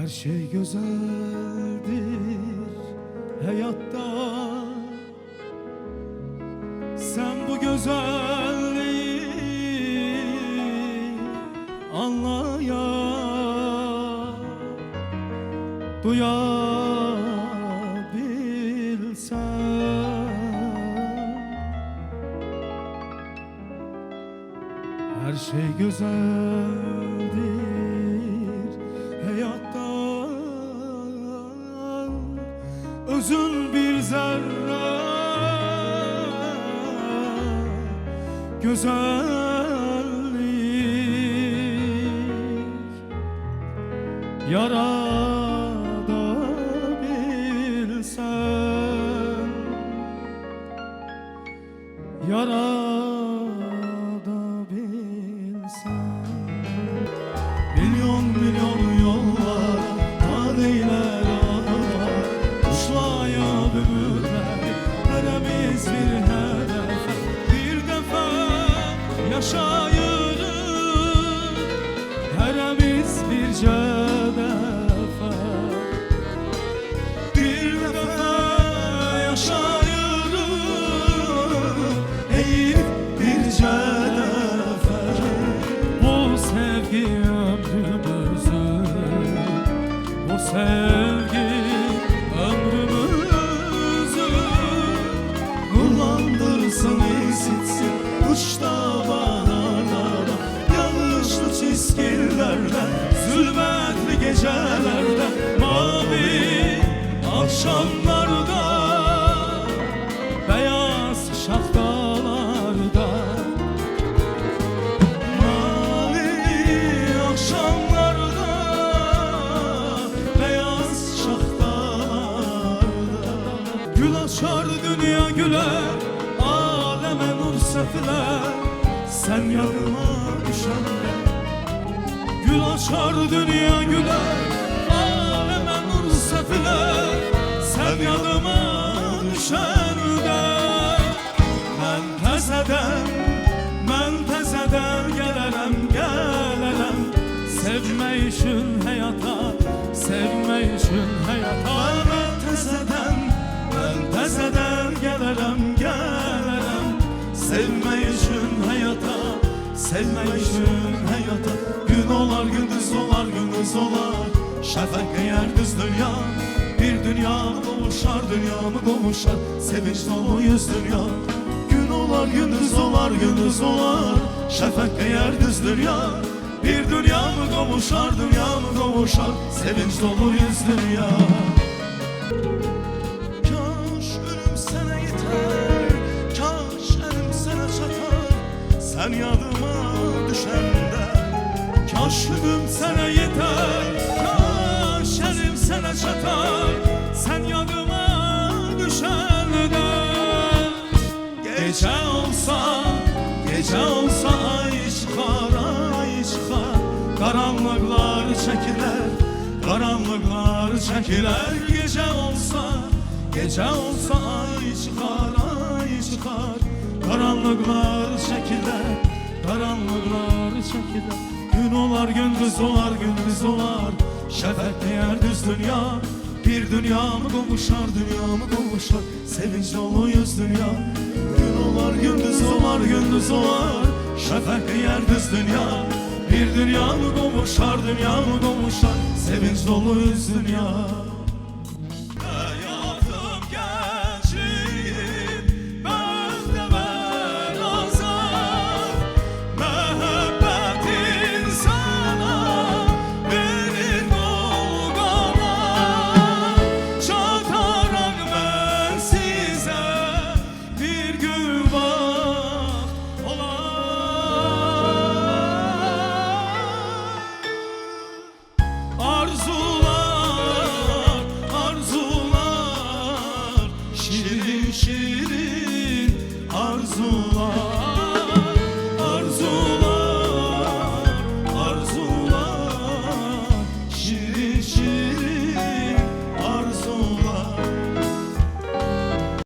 Her şey güzeldir hayatta. Sen bu güzelliği anlaya, duyabilsen. Her şey güzeldir hayatta. Özün bir zerre güzellik yaradabilsen, yaradabilsen. Milyon milyon yollar, taneler ağlar, kuşlaya bülbüller, heremiz bir hedef. Bir defa yaşayırız, heremiz bir cedefe. Bir defa yaşayırız, eğip bir cedefe. Bu sevgi ömrümüzün, bu sevgi ömrümüzü nurlandırsın, isitsin kışta baharlarda, yağışlı çizgilerle, zulmetli gecelerde, mavi akşamlarda, beyaz şaftalarda. Mavi akşamlarda, beyaz şaftalarda. Gül açar dünya güler, aleme nur sefiler, sen yanıma düşende. Gül açar dünya güler, aleme nur sefiler, sen yanıma düşende. Ben təzədən gələrəm, gələrəm, sevmək üçün həyata, sevmək üçün həyata. Mən təzədən gələrəm, gələrəm, sevmək üçün həyata, sevmək üçün həyata. Gün olar, gündüz olar, gündüz olar, şəfəq qəyər düz dünya. Bir dünya mı qovuşar, dünya mı qovuşar, sevinç dolu yüz dünya. Gün olar, gündüz olar, gündüz olar, şəfəq qəyər düz dünya. Bir dünya mı qovuşar, dünya mı qovuşar, sevinç dolu yüz dünya. Kaş ölüm sənə yetər, kaş əlim sənə çatar, sən yadıma düşəndə. Kaş ölüm sənə yetər, kaş əlim sənə çatar, sən yadıma düşəndə. Gece olsa ay çıxar, ay çıxar, qaranlıqlar çəkilər, qaranlıqlar çəkilər. Gece olsa ay çıxar, ay çıxar, qaranlıqlar çəkilər, qaranlıqlar çəkilər. Gün olar, gündüz olar, gündüz olar, şəfəq qəyər düz dünya. Bir dünya mı qovuşar, dünya mı qovuşar, sevinç dolu yüz dünya. Gün olar, gündüz olar, gündüz olar, şəfəq qəyər düz dünya. Bir dünya mı qovuşar, dünya mı qovuşar, sevinç dolu yüz dünya. Həyatım gəncliyim, məndə mən azad, məhəbbətin sana verir qolqana. Çataram mən sizə bir gün vaxt olar. Arzular, arzular, şirin şirin arzular.